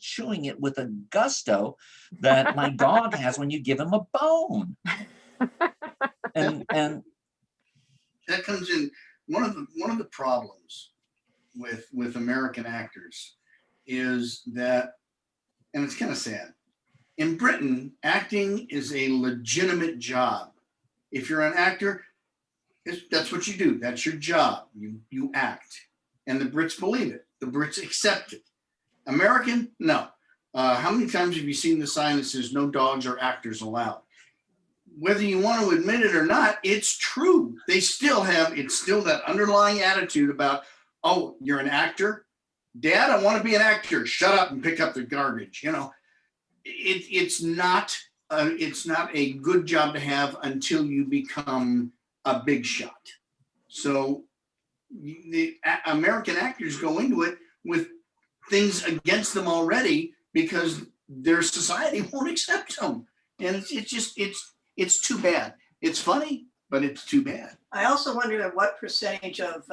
chewing it with a gusto that my dog has when you give him a bone. And that comes in one of the problems with American actors is that, and it's kind of sad, in Britain, acting is a legitimate job. If you're an actor, that's what you do. That's your job. You act. And the Brits believe it. The Brits accept it. American, no. How many times have you seen the sign that says no dogs or actors allowed? Whether you want to admit it or not, it's true. It's still that underlying attitude about, oh, you're an actor? Dad, I want to be an actor. Shut up and pick up the garbage. You know, it's not a good job to have until you become a big shot. So the American actors go into it with things against them already because their society won't accept them. And it's too bad. It's funny, but it's too bad. I also wonder what percentage of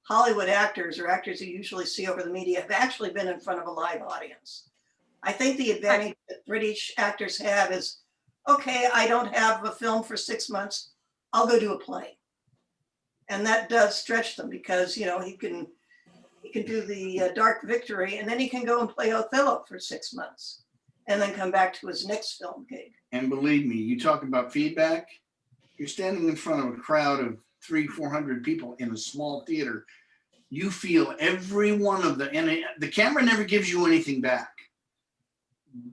Hollywood actors or actors you usually see over the media have actually been in front of a live audience. I think the advantage that British actors have is, okay, I don't have a film for 6 months, I'll go do a play. And that does stretch them because, you know, he can do the Dark Victory and then he can go and play Othello for 6 months and then come back to his next film gig. And believe me, you talk about feedback, you're standing in front of a crowd of 300-400 people in a small theater. You feel every one of and the camera never gives you anything back.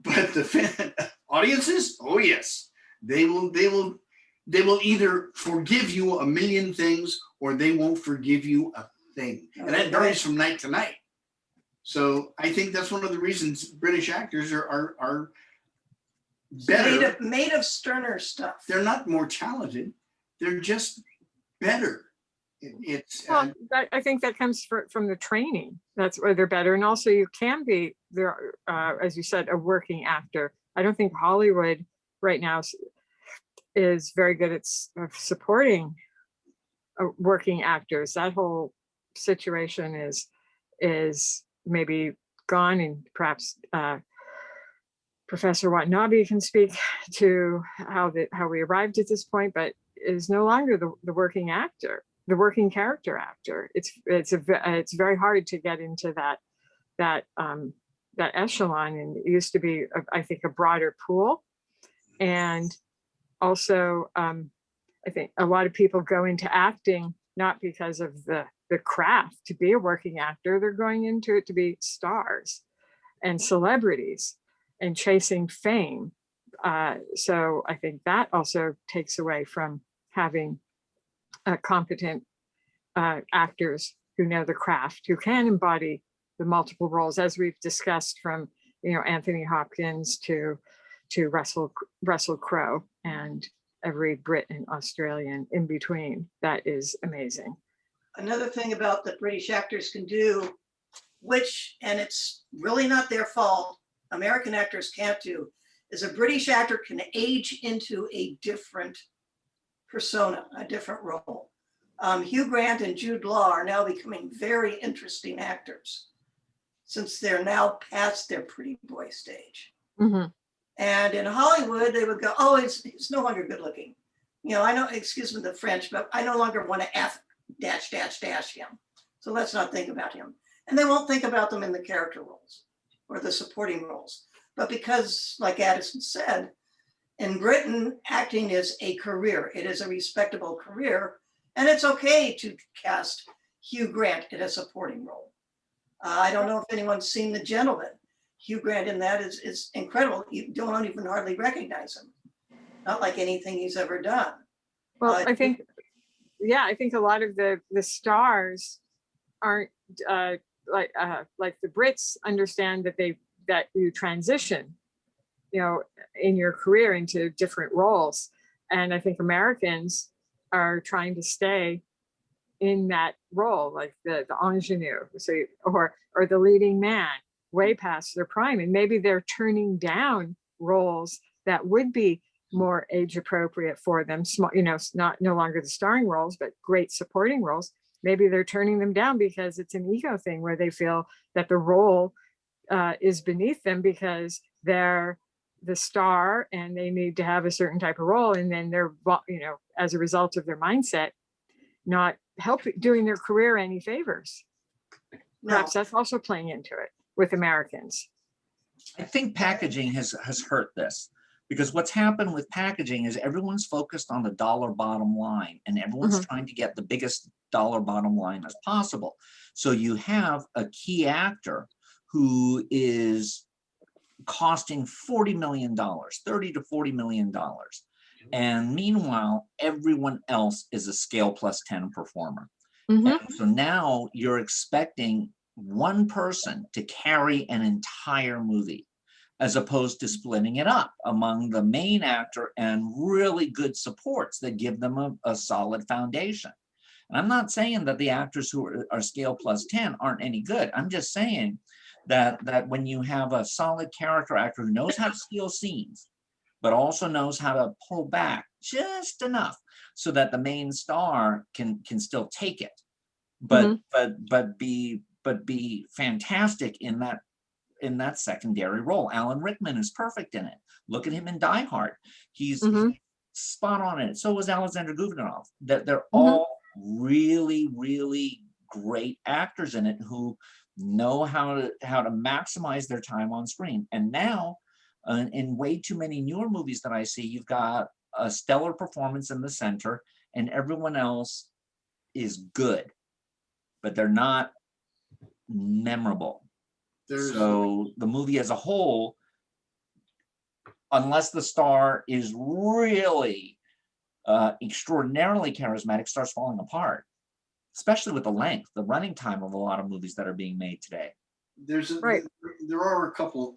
But the audiences, oh yes, they will either forgive you a million things or they won't forgive you a thing. And that varies from night to night. So I think that's one of the reasons British actors are better. Made of sterner stuff. They're not more talented. They're just better. Well, I think that comes from the training. That's where they're better. And also you can be there, as you said, a working actor. I don't think Hollywood right now is very good at supporting working actors. That whole situation is maybe gone, and perhaps Professor Watanabe can speak to how we arrived at this point, but is no longer the working actor, the working character actor. It's very hard to get into that echelon, and it used to be, I think, a broader pool. And also, I think a lot of people go into acting not because of the craft to be a working actor. They're going into it to be stars and celebrities and chasing fame. So I think that also takes away from having competent actors who know the craft, who can embody the multiple roles, as we've discussed, from Anthony Hopkins to Russell Crowe and every Brit and Australian in between. That is amazing. Another thing about that British actors can do, and it's really not their fault, American actors can't do, is a British actor can age into a different persona, a different role. Hugh Grant and Jude Law are now becoming very interesting actors since they're now past their pretty boy stage. Mm-hmm. And in Hollywood, they would go, oh, he's no longer good looking. I know, excuse me the French, but I no longer want to F -- him. So let's not think about him. And they won't think about them in the character roles or the supporting roles. But because, like Addison said, in Britain, acting is a career. It is a respectable career. And it's okay to cast Hugh Grant in a supporting role. I don't know if anyone's seen The Gentleman. Hugh Grant in that is incredible. You don't even hardly recognize him. Not like anything he's ever done. Well, I think a lot of the stars aren't like the Brits understand that you transition, in your career into different roles. And I think Americans are trying to stay in that role, like the ingenue, or the leading man, way past their prime. And maybe they're turning down roles that would be more age appropriate for them, no longer the starring roles, but great supporting roles. Maybe they're turning them down because it's an ego thing where they feel that the role is beneath them because they're the star and they need to have a certain type of role. And then they're, as a result of their mindset, not doing their career any favors. Perhaps that's also playing into it with Americans. I think packaging has hurt this, because what's happened with packaging is everyone's focused on the dollar bottom line, and everyone's trying to get the biggest dollar bottom line as possible. So you have a key actor who is costing $40 million, $30 to $40 million. And meanwhile, everyone else is a scale plus 10 performer. And so now you're expecting one person to carry an entire movie, as opposed to splitting it up among the main actor and really good supports that give them a solid foundation. And I'm not saying that the actors who are scale plus 10 aren't any good. I'm just saying that when you have a solid character actor who knows how to steal scenes, but also knows how to pull back just enough so that the main star can still take it, but be fantastic in that secondary role. Alan Rickman is perfect in it. Look at him in Die Hard. He's spot on in it. So was Alexander Gouverneur. That they're all really, really great actors in it who know how to maximize their time on screen. And now, in way too many newer movies that I see, you've got a stellar performance in the center, and everyone else is good, but they're not memorable. So the movie as a whole, unless the star is really extraordinarily charismatic, starts falling apart, especially with the length, the running time of a lot of movies that are being made today. There are a couple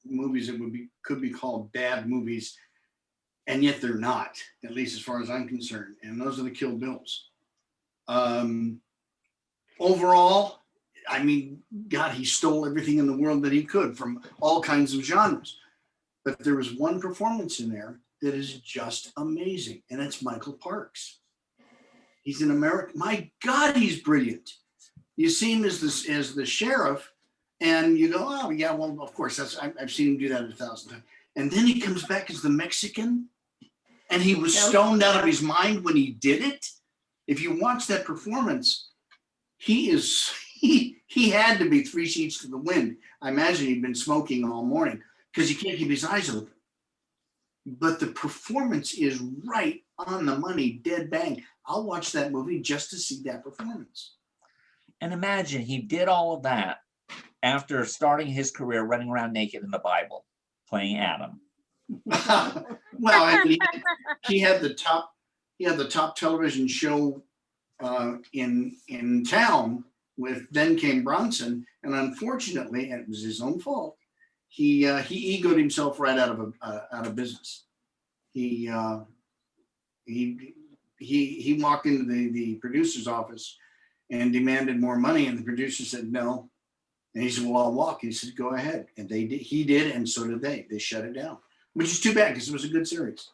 movies that could be called bad movies, and yet they're not, at least as far as I'm concerned. And those are the Kill Bills. Overall, I mean, God, he stole everything in the world that he could from all kinds of genres. But there was one performance in there that is just amazing, and it's Michael Parks. He's an American. My God, he's brilliant. You see him as the sheriff, and you go, oh yeah, well, of course, I've seen him do that 1,000 times. And then he comes back as the Mexican, and he was stoned out of his mind when he did it. If you watch that performance, he had to be 3 sheets to the wind. I imagine he'd been smoking all morning because he can't keep his eyes open. But the performance is right on the money, dead bang. I'll watch that movie just to see that performance. And imagine he did all of that after starting his career running around naked in the Bible, playing Adam. Well, I mean, he had the top television show in town with Then Came Bronson, and unfortunately, and it was his own fault, he egoed himself right out of business. He walked into the producer's office and demanded more money, and the producer said no. And he said, well, I'll walk. He said, go ahead. And they did. He did, and so did they. They shut it down, which is too bad because it was a good series.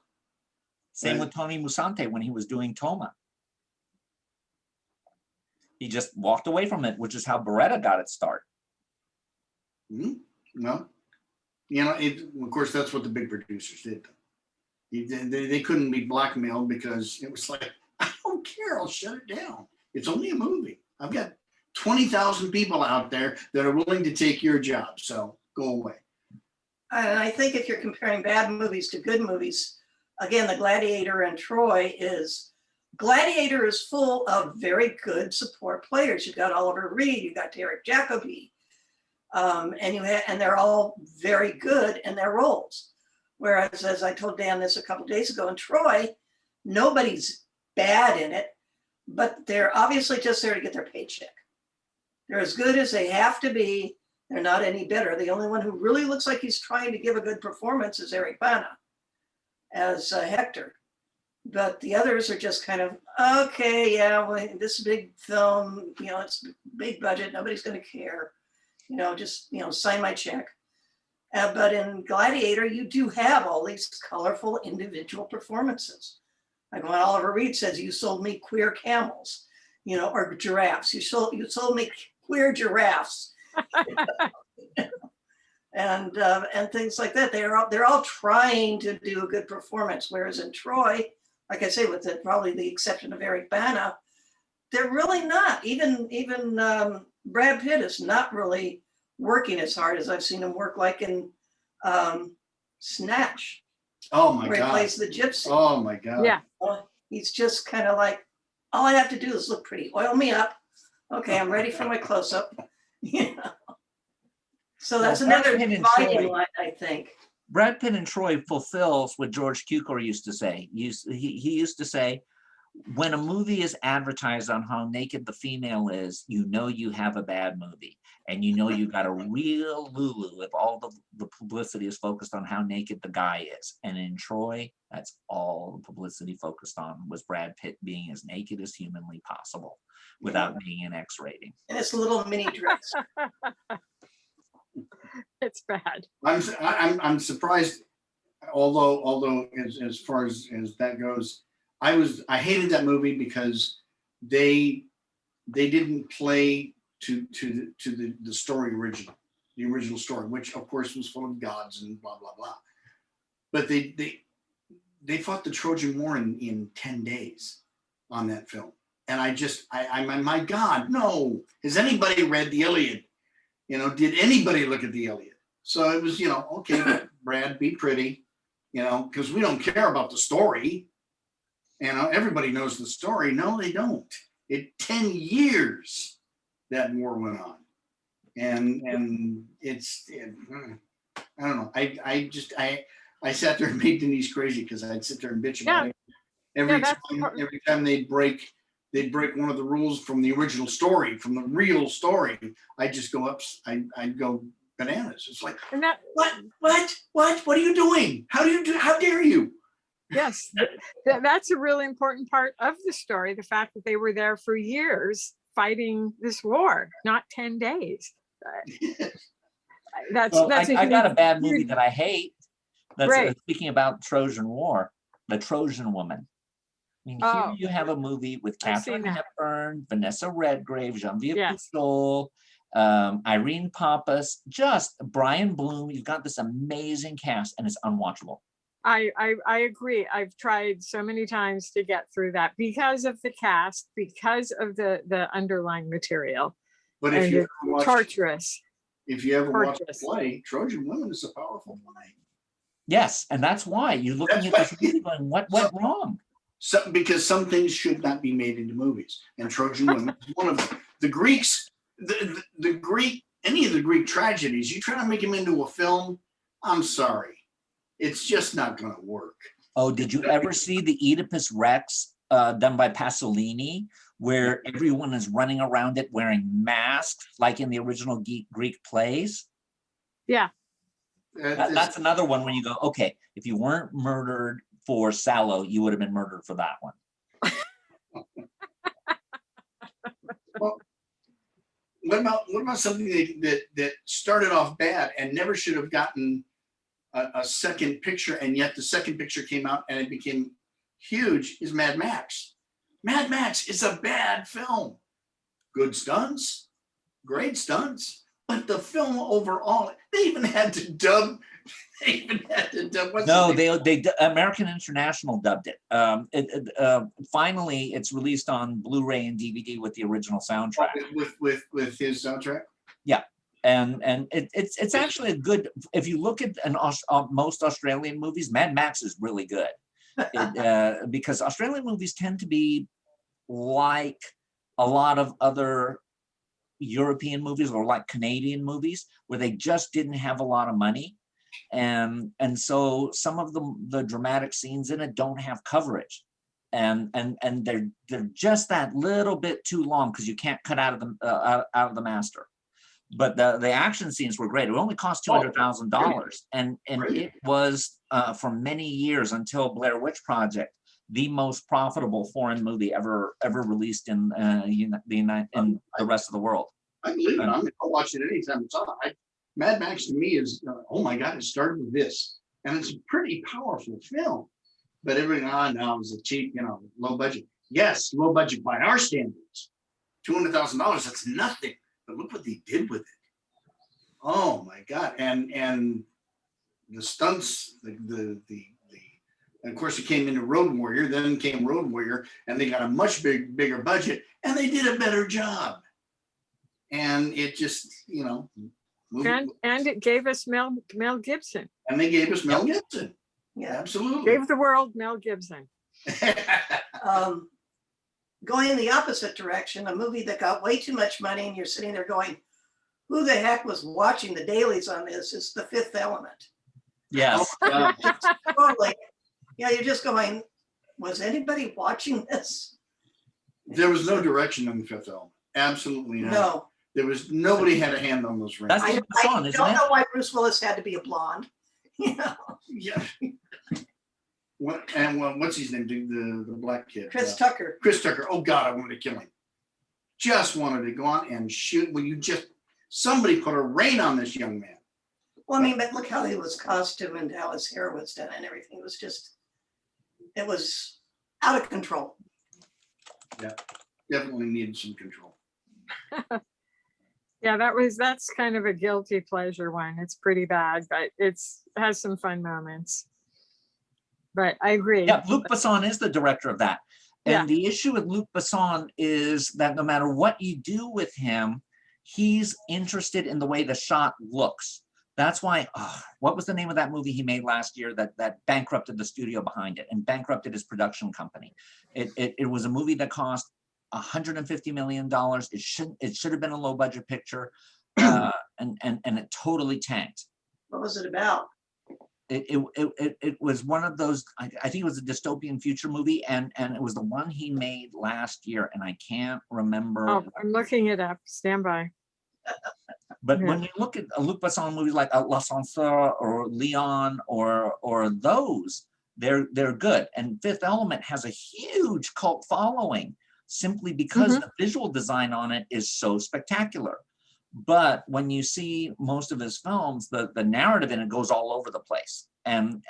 Same with Tony Musante when he was doing Toma. He just walked away from it, which is how Beretta got its start. Well, you know, of course, that's what the big producers did. They couldn't be blackmailed because it was like, I don't care, I'll shut it down. It's only a movie. I've got 20,000 people out there that are willing to take your job, so go away. And I think if you're comparing bad movies to good movies, again, The Gladiator and Troy Gladiator is full of very good support players. You've got Oliver Reed, you've got Derek Jacobi, and they're all very good in their roles. Whereas, as I told Dan this a couple of days ago, in Troy, nobody's bad in it, but they're obviously just there to get their paycheck. They're as good as they have to be. They're not any better. The only one who really looks like he's trying to give a good performance is Eric Bana as Hector. But the others are just kind of, okay, yeah, well, this big film, you know, it's big budget, nobody's going to care, you know, just, you know, sign my check. But in Gladiator, you do have all these colorful individual performances. Like when Oliver Reed says, you sold me queer camels, you know, or giraffes. You sold me queer giraffes. And things like that. They're all trying to do a good performance. Whereas in Troy, like I say, with probably the exception of Eric Bana, they're really not. Even Brad Pitt is not really working as hard as I've seen him work, like in Snatch. Oh my where God! He plays the gypsy. Oh my God! Yeah. He's just kind of like, all I have to do is look pretty. Oil me up. Okay, I'm ready for my close-up. You know. So that's another dividing line, I think. Brad Pitt in Troy fulfills what George Cukor used to say. He used to say, when a movie is advertised on how naked the female is, you know you have a bad movie. And you know you got a real Lulu if all the publicity is focused on how naked the guy is. And in Troy, that's all the publicity focused on, was Brad Pitt being as naked as humanly possible without being an X rating. And it's a little mini dress. It's bad. I'm surprised, although as far as that goes, I hated that movie because they didn't play to the story the original story, which of course was full of gods and blah blah blah. But they fought the Trojan War in 10 days on that film. And I'm my God, no. Has anybody read the Iliad? Did anybody look at the Iliad? So it was, okay, Brad, be pretty, because we don't care about the story. Everybody knows the story. No, they don't. 10 years that war went on. And I don't know. I sat there and made Denise crazy because I'd sit there and bitch about it. Every time they'd break one of the rules from the original story, from the real story, I'd just go up, I'd go bananas. It's like, what are you doing? How dare you? Yes, that's a really important part of the story. The fact that they were there for years fighting this war, not 10 days. I got a bad movie that I hate. That's Right. Speaking about Trojan War, The Trojan Woman. I mean, here you have a movie with I've seen Katharine that. Hepburn, Vanessa Redgrave, Genevieve Yes. Bujold, Irene Pappas, just Brian Bloom. You've got this amazing cast, and it's unwatchable. I agree. I've tried so many times to get through that because of the cast, because of the underlying material. But if you torturous. If you ever watch the play, Trojan Woman is a powerful play. Yes, and that's why you're looking at this movie going, what went wrong? Because some things should not be made into movies, and Trojan Woman is one of them. The Greeks, the Greek, any of the Greek tragedies, you try to make them into a film, I'm sorry, it's just not going to work. Oh, did you ever see the Oedipus Rex done by Pasolini, where everyone is running around it wearing masks, like in the original Greek plays? Yeah. That's another one where you go, okay, if you weren't murdered for Sallow, you would have been murdered for that one. Well, what about something that started off bad and never should have gotten a second picture, and yet the second picture came out and it became huge, is Mad Max. Mad Max is a bad film. Good stunts, great stunts, but the film overall, they even had to dub. No, they American International dubbed it. Finally, it's released on Blu-ray and DVD with the original soundtrack. With his soundtrack. Yeah, and it's actually a good. If you look at most Australian movies, Mad Max is really good. Because Australian movies tend to be like a lot of other European movies or like Canadian movies, where they just didn't have a lot of money. And so some of the dramatic scenes in it don't have coverage, and they're just that little bit too long because you can't cut out of the master. But the action scenes were great. It only cost $200,000, and it was for many years until Blair Witch Project the most profitable foreign movie ever released in the rest of the world. I believe it. I'll watch it anytime it's on. Mad Max to me is, oh my God, it started with this. And it's a pretty powerful film. But everything now it was a cheap, low budget. Yes, low budget by our standards. $200,000, that's nothing. But look what they did with it. Oh my God. And the stunts, and of course it came into Road Warrior, then came Road Warrior, and they got a much bigger budget, and they did a better job. And it just, and it gave us Mel Gibson. And they gave us Mel Gibson. Yeah, absolutely. Gave the world Mel Gibson. Going in the opposite direction, a movie that got way too much money, and you're sitting there going, who the heck was watching the dailies on this? It's The Fifth Element. Yes. Totally. Yeah, you're just going, was anybody watching this? There was no direction on The Fifth Element. Absolutely not. No. There was nobody had a hand on those rings. That's I the song, isn't don't it? know why Bruce Willis had to be a blonde. Yeah. What's his name? The black kid. Chris Tucker. Chris Tucker. Oh God, I wanted to kill him. Just wanted to go on and shoot. Well, Somebody put a rein on this young man. Well, I mean, but look how he was costumed and how his hair was done and everything. It was just, it was out of control. Yeah, definitely needed some control. Yeah, that's kind of a guilty pleasure one. It's pretty bad, but it has some fun moments. But I agree. Yeah, Luc Besson is the director of that. And Yeah. the issue with Luc Besson is that no matter what you do with him, he's interested in the way the shot looks. That's why, what was the name of that movie he made last year that bankrupted the studio behind it and bankrupted his production company? It was a movie that cost $150 million. It should have been a low budget picture, and it totally tanked. What was it about? It was one of those, I think it was a dystopian future movie, and it was the one he made last year, and I can't remember. Oh, I'm looking it up. Stand by. But Yeah. when you look at Luc Besson movies like L'Ascenseur or Leon or those, they're good. And Fifth Element has a huge cult following simply because the visual design on it is so spectacular. But when you see most of his films, the narrative in it goes all over the place, and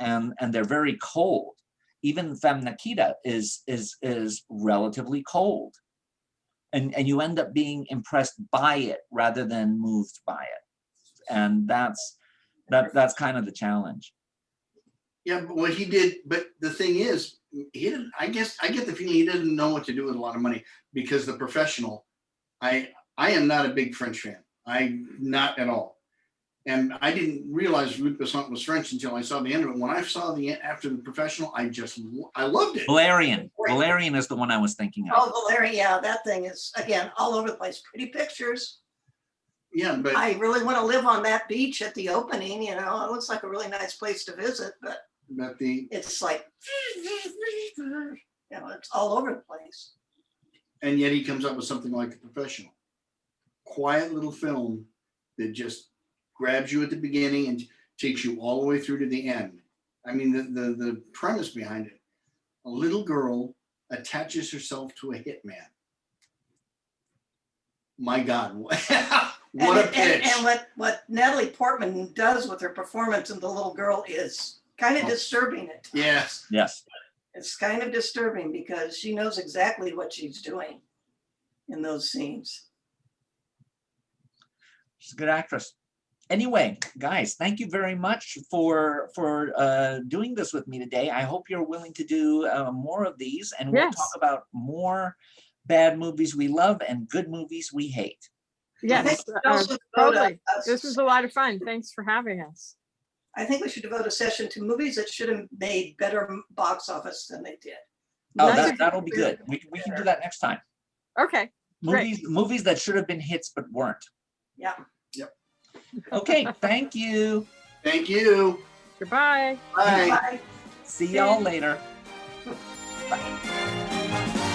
they're very cold. Even Femme Nikita is relatively cold. And you end up being impressed by it rather than moved by it. And that's kind of the challenge. Yeah, but what he did, but the thing is, he didn't, I guess I get the feeling he didn't know what to do with a lot of money, because The Professional, I am not a big French fan. Not at all. And I didn't realize Luc Besson was French until I saw the end of it. When I saw after The Professional, I loved it. Valerian is the one I was thinking of. Oh, Valerian, yeah, that thing is, again, all over the place. Pretty pictures. Yeah, but I really want to live on that beach at the opening, you know, it looks like a really nice place to visit, but it's like, you know, it's all over the place. and yet he comes up with something like The Professional. Quiet little film that just grabs you at the beginning and takes you all the way through to the end. I mean, the premise behind it, a little girl attaches herself to a hitman. My God, what a pitch. And what Natalie Portman does with her performance in The Little Girl is kind of disturbing at times. Yes. It's kind of disturbing because she knows exactly what she's doing in those scenes. She's a good actress. Anyway, guys, thank you very much for doing this with me today. I hope you're willing to do more of these, and we'll talk about more bad movies we love and good movies we hate. Yes, totally. This was a lot of fun. Thanks for having us. I think we should devote a session to movies that should have made better box office than they did. Oh, that'll be good. We can do that next time. Okay. Movies that should have been hits but weren't. Yeah. Yep. Okay, thank you. Thank you. Goodbye. Bye. Bye. See y'all later. Bye.